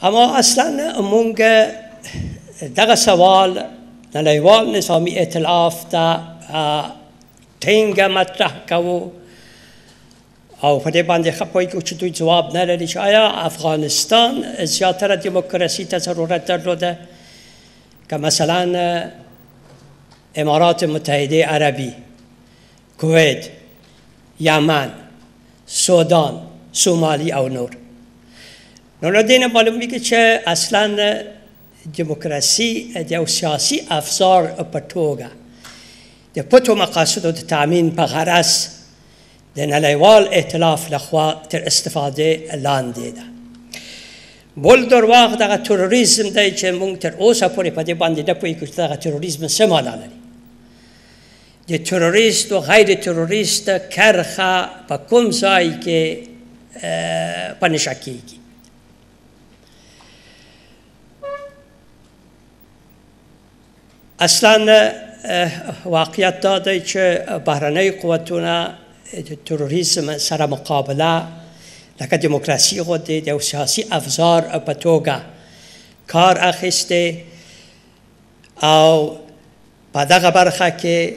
اما اصلا مونږ دغه سوال نړیوال نظامي ائتلاف ته ټینګه مطرح کوو او په دې باندې ښه پوهېږو چې دوی ځواب نه لري چې آیا افغانستان زیاتره دیموکراسي ته ضرورت درلوده که مثلا امارات متحده عربی، کویت، یمن، سودان، سومالی او نور. نو له دې نه معلومیږي چې اصلا دیموکراسي د یو سیاسي افزار په توګه د پټو مقاصدو د تامین په غرض د نړیوال ائتلاف لخوا تر استفاده لاندې ده. بل درواغ دغه تروریزم دی چې موږ تر اوسه پورې په دې باندې نه پوهېږو چې دغه تروریزم څه معنا لري. د تروریست و غیر تروریست کرښه په کوم ځای کې په نښه کېږي. اصلا واقعیت دا دی چې بهرنۍ قوتونه د تروریزم سره مقابله لکه دیموکراسي غوندې د یو سیاسي افزار په توګه کار اخیستی او په دغه برخه کې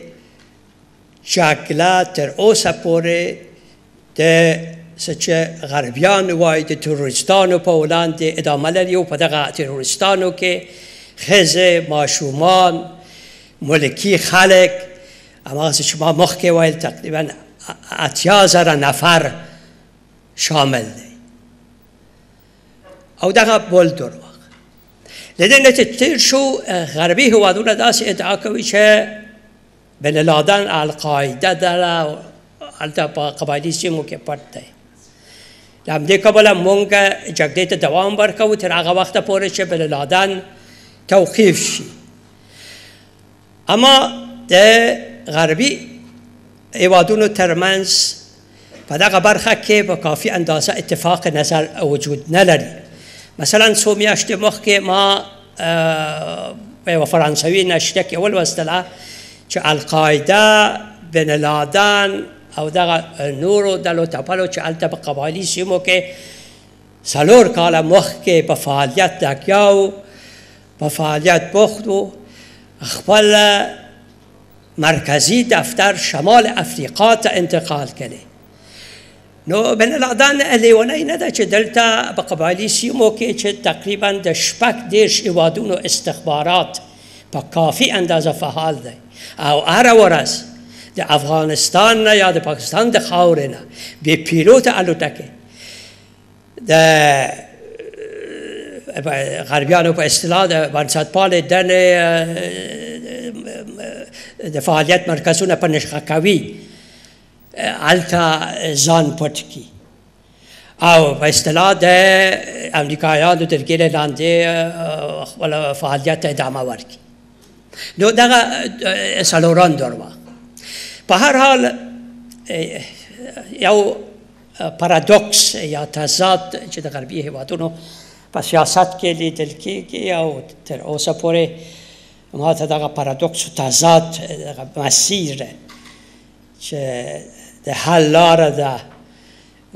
جګړه تر اوسه پورې د څه چې غربیان وایي د تروریستانو په وړاندې ادامه لري او په دغه تروریستانو کې ښځې، ماشومان، ملکي خلک، هماغسې چې ما مخکې ویل تقریبا 80,000 نفر شامل دی او دغه بل دروغ. له دې نه چې تېر شو غربي هېوادونه داسې ادعا کوي چې بن لادن القاعده ده هلته په قبایلي سیمو کې پټ دی. له همدې کبله موږ جګړې ته دوام ورکوو تر هغه وخته پورې چې بن لادن توقیف شي. اما د غربي هېوادونو ترمنځ په دغه برخه کې په کافي اندازه اتفاق نظر وجود نه لري. مثلا څو میاشتې مخکې ما په یوه فرانسوي نشریه کې ولوستله چې القاعده، بن لادن او دغه نورو ډلو تپلو چې هلته په قبایلي سیمو کې 4 کاله مخکې په فعالیت لګیا و، په فعالیت بوخت و، خپل مرکزی دفتر شمال افریقا ته انتقال کړي. نو بن لادن لیونی نه ده چې دلته په قبایلي سیمو کې چې تقریبا د 6 هېوادونو استخبارات په کافي اندازه فعال دی او هره ورځ د افغانستان نه یا د پاکستان د خاورې نه بې پیلوټه الوتکې د غربیانو په اصطلاح د بنسټپالې ډلې د فعالیت مرکزونه په نښه کوي هلته ځان پټ کړي او په اصطلاح د امریکایانو تر ګیرې لاندې خپله فعالیت ته ادامه ورکړي. نو دغه څلوران دروغ. په هر حال یو پارادوکس یا تضاد چې د غربي هېوادونو په سیاست کې لیدل کېږي او تر اوسه پورې ما ته دغه پارادوکس و تضاد دغه مسیر چې د حل لاره ده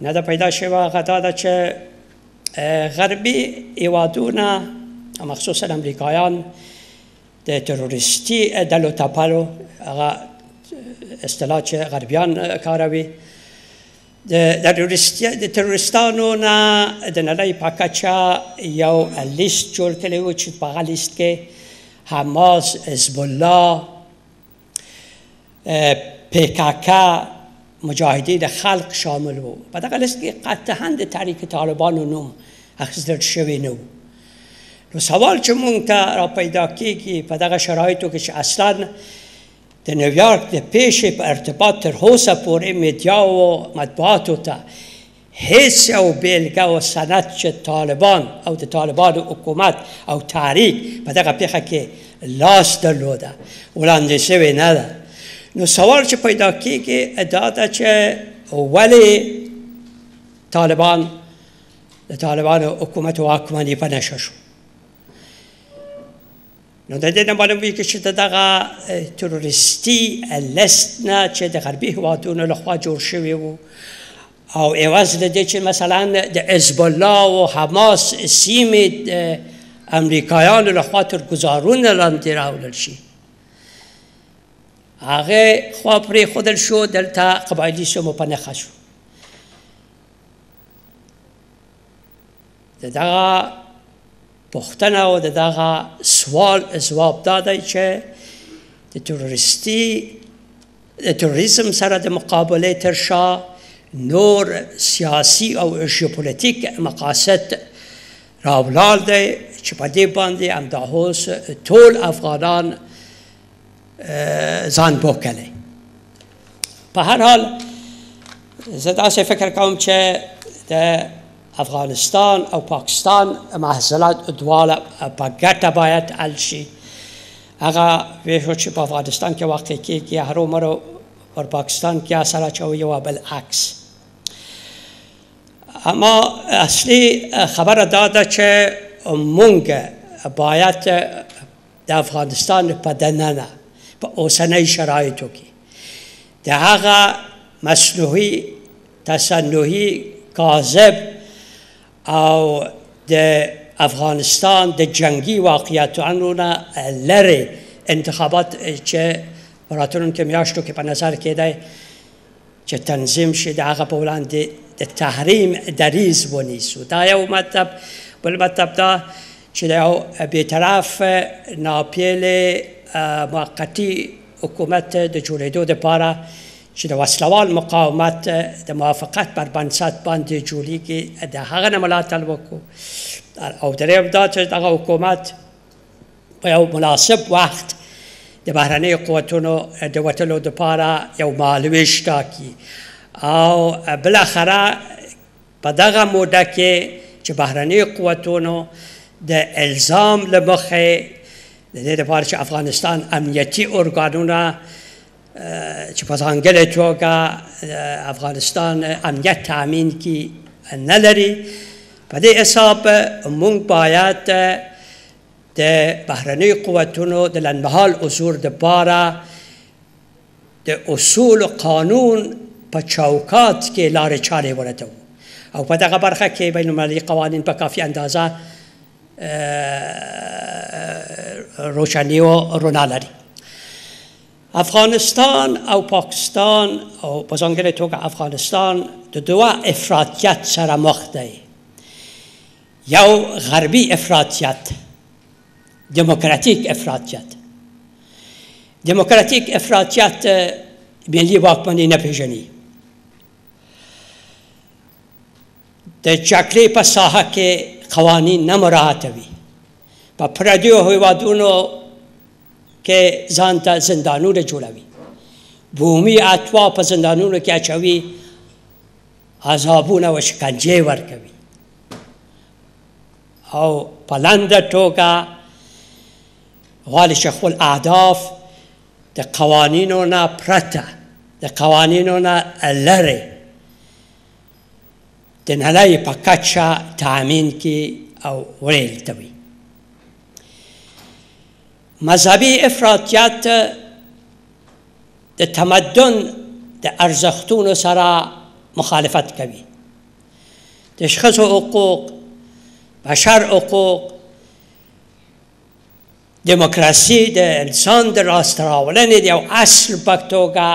نه ده پیدا شوې. هغه دا ده چې غربي هېوادونه مخصوصا امریکایان د تروریستي ډلو تپلو، هغه اصطلاح چې غربیان کاروي، د تروریستانو نه د نړۍ په کچه یو لیست جوړ کړی و چې په هغه لیست کې حماس، حزب الله، PKK، مجاهدین خلق شامل و. په دغه لیست کې قطعا د تحریک طالبانو نوم اخیستل شوی نه و. نو سوال چې مونږ ته را پیدا کېږي په دغه شرایطو کې چې اصلا د نیویورک د پیشې په ارتباط تر اوسه پورې میډیا و مطبوعاتو ته هیڅ یو بیلګه و سند چې طالبان او د طالبانو حکومت او تحریک په دغه پیښه کې لاس درلوده وړاندې شوې نه ده. نو سوال چې پیدا کېږي دا ده چې ولې طالبان د طالبانو حکومت و واکمني په نښه شو. نو د دې نه معلومیږي چې دغه تروریستي لیست نه چې د غربي هېوادونو لخوا جوړ شوی و او عوض لده چې مثلا د حزب الله و حماس سیمې د امریکایانو لخوا تر ګزارونه لاندې راوړل شي، هغه خوا پرېښودل شو، دلته قبایلي سیمو په نښه شو. د دغه پوښتنه او د دغه سوال ځواب دا دی چې د تروریزم سره د مقابلې تر شا نور سیاسي او ژوپولیټیک مقاصد راولاړ دی چې په دې باندې همدا اوس ټول افغانان ځان بوکلی. په هر حال زه داسې فکر کوم چې د افغانستان او پاکستان محصولات دواړه په ګټه باید حل شي. هغه ویښو چې په افغانستان کې واقع کېږي هرومرو پر پاکستان کې اثر اچوي او بالعکس. اما اصلي خبره دا ده چې مونږ باید د افغانستان په دننه په اوسنۍ شرایطو کې د هغه مصنوعي تصنعي کاذب او د افغانستان د جنگي واقعیتونو نه لرې انتخابات چې په راتلونکو میاشتو کې په نظر کې دی چې تنظیم شي، د هغه په وړاندې د تحریم دریځ ونیسو. دا یو مطلب. بل مطلب دا چې د یو بېطرف ناپیلې موقتي حکومت د جوړېدو دپاره چې د وسلوال مقاومت د موافقت پر بنسټ باندې جوړېږي، د هغه نه ملاتړ وکړو. او دریم دا چې دغه حکومت په یو مناسب وخت د بهرنیو قوتونو د وتلو دپاره یو مهالویش ټاکي او بالاخره په دغه موده کې چې بهرنیو قوتونو د الزام له مخې د دې لپاره چې افغانستان امنیتي ارګانونه چې په ځانګړې توګه افغانستان امنیت تامین کړي نه لري، په دې حساب موږ باید د بهرنیو قوتونو د لنډمهال حضور دپاره د اصول و قانون په چوکات کې لارې چارې ولټوو او په دغه برخه کې بین المللي قوانین په کافي اندازه روشنی و رڼا لري. افغانستان او پاکستان او په ځانګړې توګه افغانستان د دوه افراطیت سره مخ دی. یو غربي افراطیت، دموکراتیک افراطیت. دموکراتیک افراطیت ملي واکمني نه پېژني. د جګړې په ساحه کې قوانین نه مراعاتوي. په پردیو هیوادونو کې ځان ته زندانونه جوړوي، بومي اتوا په زندانونو کې اچوي، عذابونه و شکنجې ورکوي او په لنډه توګه غواړي چې خپل اهداف د قوانینو نه پرته، د قوانینو نه لرې د نړۍ په کچه تأمین کړي او وړلټوي. مذهبي افراطیت د تمدن د ارزښتونو سره مخالفت کوي. د ښځو حقوق، بشر حقوق، دموکراسي د انسان د لاسته راوړنې د یو اصل په توګه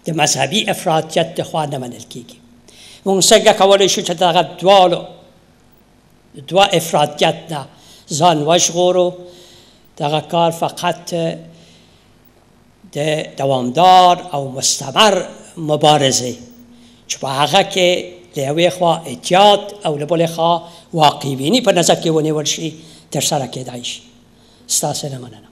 د مذهبي افراطیت لخوا نه منل کېږي. موږ څنګه کولی شو چې دغه دوه افراطیت نه ځان وژغورو؟ دغه کار فقط د دوامدار او مستمر مبارزه چې په هغه کې له یوې خوا احتیاط او له بلې خوا واقعبیني په نظر کې ونیول شي ترسره کېدای شي. ستاسو نه مننه.